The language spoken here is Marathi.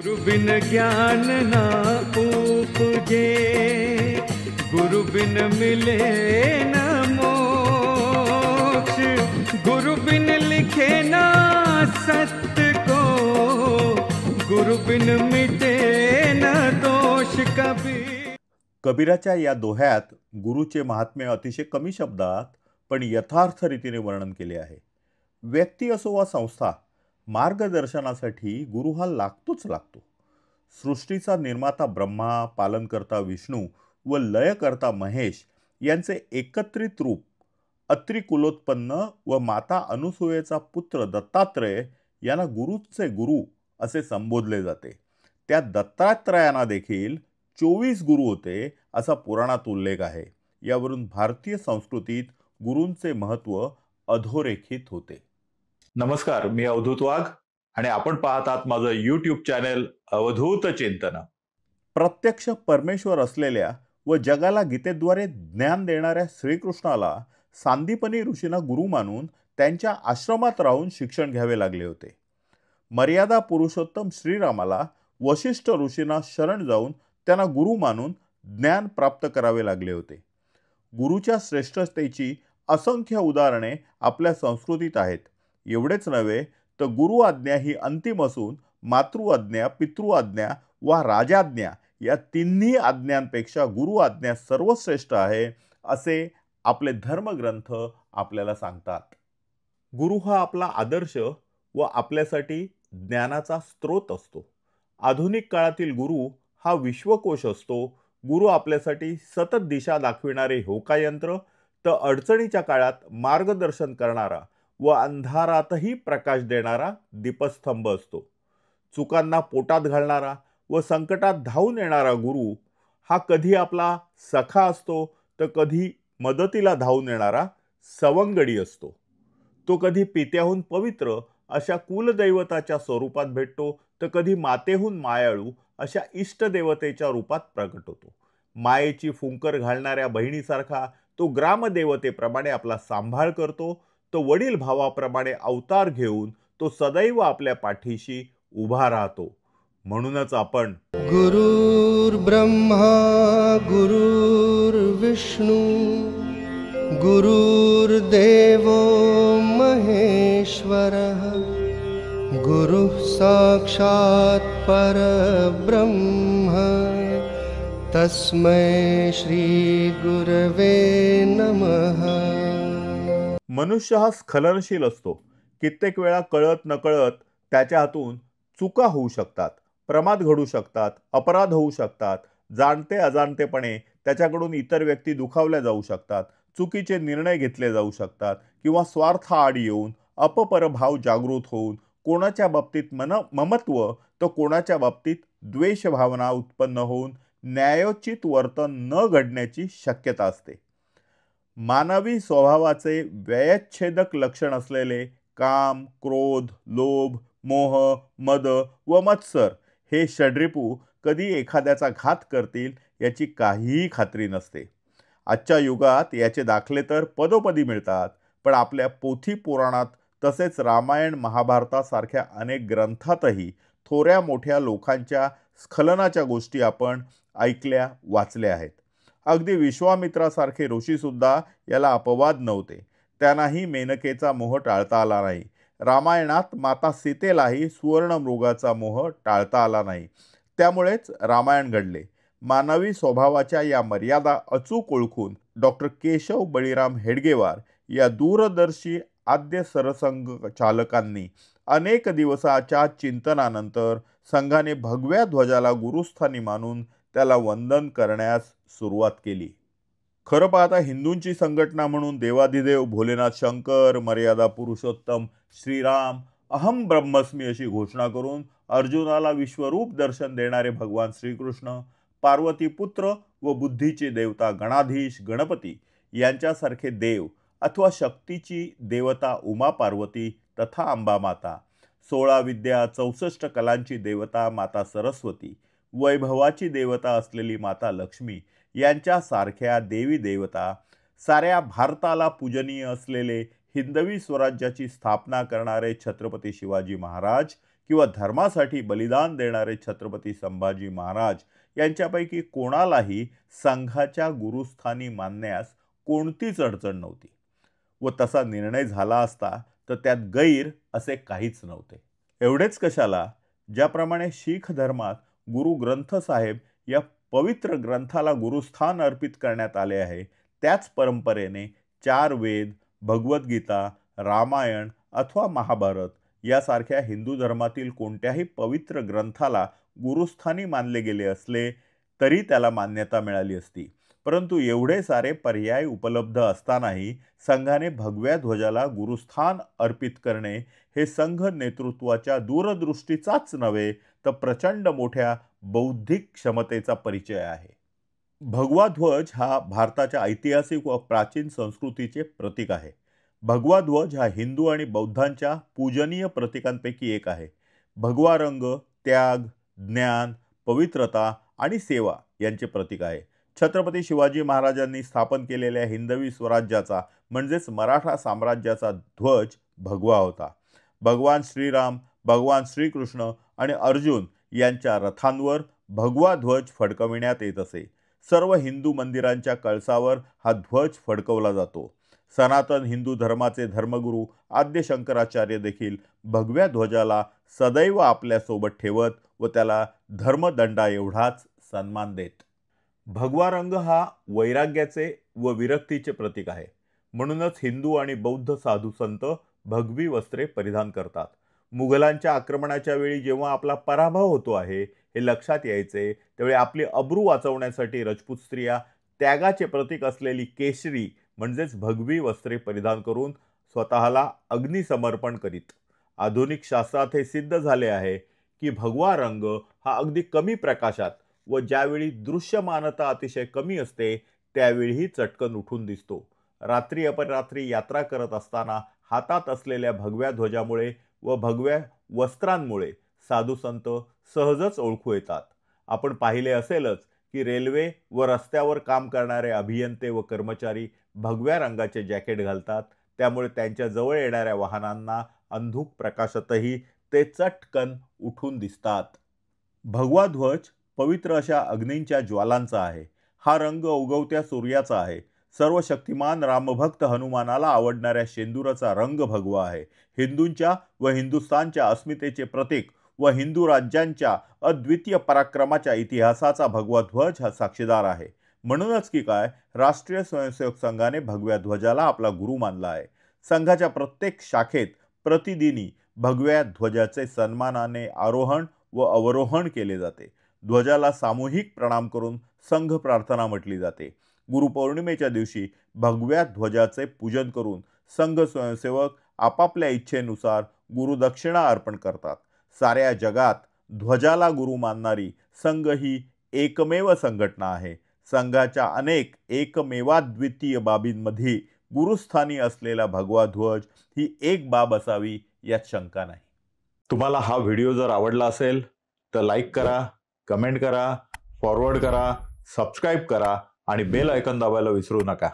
गुरु बिन ज्ञान ना उपजे, गुरु बिन मिले न मोक्ष, गुरु बिन लिखे ना सत्य को, गुरु बिन मिटे न दोष कबीर। कबीराच्या या दोह्यात गुरुचे महात्म्य अतिशय कमी शब्दात पण यथार्थ रीतीने वर्णन केले आहे। व्यक्ती असो वा संस्था, मार्गदर्शनासाठी गुरु हा लागतोच लागतो। सृष्टीचा निर्माता ब्रह्मा, पालनकर्ता विष्णू व लयकर्ता महेश यांचे एकत्रित रूप, अत्रि कुलोत्पन्न व माता अनुसूयेचा पुत्र दत्तात्रय यांना गुरुचे गुरु असे संबोधले जाते। त्या दत्तात्रयांना देखील 24 गुरु होते असा पुराणात उल्लेख आहे। यावरून भारतीय संस्कृतीत गुरूंचे महत्त्व अधोरेखित होते। नमस्कार, मी अवधूत वाघ आणि आपण पाहत आहात माझं YouTube चॅनल अवधूत चिंतन। प्रत्यक्ष परमेश्वर असलेल्या व जगाला गीतेद्वारे ज्ञान देणाऱ्या श्रीकृष्णाला सांदीपनी ऋषींना गुरु मानून त्यांच्या आश्रमात राहून शिक्षण घ्यावे लागले होते। मर्यादा पुरुषोत्तम श्रीरामाला वशिष्ठ ऋषींना शरण जाऊन त्यांना गुरु मानून ज्ञान प्राप्त करावे लागले होते। गुरुच्या श्रेष्ठतेची असंख्य उदाहरणे आपल्या संस्कृतीत आहेत। एवढेच नव्हे तर गुरु आज्ञा ही अंतिम असून मातृ आज्ञा, पितृ आज्ञा वा राजाज्ञा या तिन्ही आज्ञांपेक्षा गुरु आज्ञा सर्वश्रेष्ठ आहे असे आपले धर्मग्रंथ आपल्याला सांगतात। गुरु हा आपला आदर्श व आपल्यासाठी ज्ञानाचा स्रोत असतो। आधुनिक काळातील गुरु हा विश्वकोश असतो। गुरु आपल्यासाठी सतत दिशा दाखविणारे होकायंत्र, तर अडचणीच्या काळात मार्गदर्शन करणारा व अंधारातही प्रकाश देणारा दीपस्तंभ असतो। चुकांना पोटात घालणारा व संकटात धावून येणारा गुरु हा कधी आपला सखा असतो तर कधी मदतीला धावून येणारा सवंगडी असतो। तो कधी पित्याहून पवित्र अशा कुलदैवताच्या स्वरूपात भेटतो तर कधी मातेहून मायाळू अशा इष्टदेवतेच्या रूपात प्रकट होतो। मायेची फुंकर घालणाऱ्या बहिणीसारखा तो ग्रामदेवतेप्रमाणे आपला सांभाळ करतो। तो वडील भावाप्रमाणे अवतार घेऊन तो सदैव आपल्या पाठीशी उभा राहतो। म्हणूनच आपण गुरुर् ब्रह्मा गुरुर्विष्णू गुरुर्देवो महेश्वरः गुरुः साक्षात् परब्रह्म तस्मै श्री गुरवे नमः। मनुष्य हा स्खलनशील असतो। कित्येक वेळा कळत नकळत त्याच्या हातून चुका होऊ शकतात, प्रमाद घडू शकतात, अपराध होऊ शकतात। जाणते अजाणतेपणे त्याच्याकडून इतर व्यक्ती दुखावल्या जाऊ शकतात, चुकीचे निर्णय घेतले जाऊ शकतात किंवा स्वार्थ आड येऊन अपपरभाव जागृत होऊन कोणाच्या बाबतीत ममत्व तर कोणाच्या बाबतीत द्वेष भावना उत्पन्न होऊन न्यायोचित वर्तन न घडण्याची शक्यता असते। मानवी स्वभावाचे व्ययच्छेदक लक्षण असलेले काम, क्रोध, लोभ, मोह, मद व मत्सर हे षड्रिपू कधी एखाद्याचा घात करतील याची काहीही खात्री नसते। आजच्या युगात याचे दाखले तर पदोपदी मिळतात, पण आपल्या पोथी पुराणात तसेच रामायण महाभारतासारख्या अनेक ग्रंथातही थोड्या मोठ्या लोकांच्या स्खलनाच्या गोष्टी आपण ऐकल्या वाचल्या आहेत। अगदी विश्वामित्रासारखे ऋषीसुद्धा याला अपवाद नव्हते। त्यांनाही मेनकेचा मोह टाळता आला नाही। रामायणात माता सीतेलाही सुवर्णमृगाचा मोह टाळता आला नाही। त्यामुळेच रामायण घडले। मानवी स्वभावाच्या या मर्यादा अचूक ओळखून डॉक्टर केशव बळीराम हेडगेवार या दूरदर्शी आद्य सरसंघ चालकांनी अनेक दिवसाच्या चिंतनानंतर संघाने भगव्या ध्वजाला गुरुस्थानी मानून त्याला वंदन करण्यास सुरुवात केली। खरं पाहता हिंदूंची संघटना म्हणून देवाधिदेव भोलेनाथ शंकर, मर्यादा पुरुषोत्तम श्रीराम, अहम ब्रह्मस्मी अशी घोषणा करून अर्जुनाला विश्वरूप दर्शन देणारे भगवान श्रीकृष्ण, पार्वती पुत्र व बुद्धीचे देवता गणाधीश गणपती यांच्यासारखे देव अथवा शक्तीची देवता उमा पार्वती तथा अंबा माता, 16 विद्या 64 कलांची देवता माता सरस्वती, वैभवाची देवता असलेली माता लक्ष्मी यांच्यासारख्या देवी देवता, साऱ्या भारताला पूजनीय असलेले हिंदवी स्वराज्याची स्थापना करणारे छत्रपती शिवाजी महाराज किंवा धर्मासाठी बलिदान देणारे छत्रपती संभाजी महाराज यांच्यापैकी कोणालाही संघाच्या गुरुस्थानी मानण्यास कोणतीच अडचण नव्हती व तसा निर्णय झाला असता तर त्यात गैर असे काहीच नव्हते. एवढेच कशाला, ज्याप्रमाणे शीख धर्मात गुरु ग्रंथ साहेब या पवित्र ग्रंथाला गुरुस्थान अर्पित करण्यात आले आहे, त्याच परंपरेने 4 वेद, भगवद्गीता, रामायण अथवा महाभारत यासारख्या हिंदू धर्मातील कोणत्याही पवित्र ग्रंथाला गुरुस्थानी मानले गेले असले तरी त्याला मान्यता मिळाली असती. परंतु एवढे सारे पर्याय उपलब्ध असतानाही संघाने भगव्या ध्वजाला गुरुस्थान अर्पित करणे हे संघ नेतृत्वाच्या दूरदृष्टीचाच नव्हे तर प्रचंड मोठ्या बौद्धिक क्षमतेचा परिचय आहे. भगवा ध्वज हा भारताच्या ऐतिहासिक व प्राचीन संस्कृतीचे प्रतीक आहे. भगवा ध्वज हा हिंदू आणि बौद्धांच्या पूजनीय प्रतीकांपैकी एक आहे. भगवा रंग त्याग, ज्ञान, पवित्रता आणि सेवा यांचे प्रतीक आहे. छत्रपती शिवाजी महाराजांनी स्थापन केलेल्या हिंदवी स्वराज्याचा म्हणजेच मराठा साम्राज्याचा ध्वज भगवा होता. भगवान श्रीराम, भगवान श्रीकृष्ण आणि अर्जुन यांच्या रथांवर भगवा ध्वज फडकविण्यात येत असे. सर्व हिंदू मंदिरांच्या कळसावर हा ध्वज फडकवला जातो. सनातन हिंदू धर्माचे धर्मगुरू आद्य शंकराचार्य देखील भगव्या ध्वजाला सदैव आपल्यासोबत ठेवत व त्याला धर्मदंडा एवढाच सन्मान देत. भगवा रंग हा वैराग्याचे व विरक्तीचे प्रतीक आहे. म्हणूनच हिंदू आणि बौद्ध साधू संत भगवी वस्त्रे परिधान करतात. मुघलांच्या आक्रमणाच्या वेळी जेव्हा आपला पराभव होतो आहे हे लक्षात यायचे, त्यावेळी आपली अब्रू वाचवण्यासाठी राजपूत स्त्रिया त्यागाचे प्रतीक असलेली केशरी म्हणजेच भगवी वस्त्रे परिधान करून स्वतःला अग्निसमर्पण करीत. आधुनिक शास्त्रात हे सिद्ध झाले आहे की भगवा रंग हा अगदी कमी प्रकाशात व ज्यावेळी दृश्यमानता अतिशय कमी असते त्यावेळीही चटकन उठून दिसतो. रात्री अपरात्री यात्रा करत असताना हातात असलेल्या भगव्या ध्वजामुळे व भगव्या वस्त्रांमुळे साधू संत सहजच ओळखू येतात. आपण पाहिले असेलच की रेल्वे व रस्त्यावर काम करणारे अभियंते व कर्मचारी भगव्या रंगाचे जॅकेट घालतात. त्यामुळे त्यांच्या जवळ येणाऱ्या वाहनांना अंधुक प्रकाशातही ते चटकन उठून दिसतात. भगवा ध्वज पवित्र अशा अग्नींच्या ज्वालांचा आहे. हा रंग उगवत्या सूर्याचा आहे. सर्व शक्तिमान रामभक्त हनुमानाला आवडणाऱ्या शेंदुराचा रंग भगवा आहे. हिंदूंच्या व हिंदुस्थानच्या अस्मितेचे प्रतीक व हिंदू राज्यांच्या अद्वितीय पराक्रमाच्या इतिहासाचा भगवा ध्वज हा साक्षीदार आहे. म्हणूनच की काय, राष्ट्रीय स्वयंसेवक संघाने भगव्या ध्वजाला आपला गुरु मानला आहे. संघाच्या प्रत्येक शाखेत प्रतिदिनी भगव्या ध्वजाचे सन्मानाने आरोहण व अवरोहण केले जाते. ध्वजाला सामूहिक प्रणाम करून संघ प्रार्थना म्हटली जाते. गुरुपौर्णिमेच्या दिवशी भगव्या ध्वजाचे पूजन करून संघ स्वयंसेवक आपापल्या इच्छेनुसार गुरुदक्षिणा अर्पण करतात. साऱ्या जगात ध्वजाला गुरु मानणारी संघ ही एकमेव संघटना आहे. संघाच्या अनेक एकमेवाद्वितीय बाबींमध्ये गुरुस्थानी असलेला भगवा ध्वज ही एक बाब असावी यात शंका नाही. तुम्हाला हा व्हिडिओ जर आवडला असेल तर लाईक करा, कमेंट करा, फॉरवर्ड करा, सबस्क्राईब करा आणि बेल आयकॉन दाबायला विसरू नका.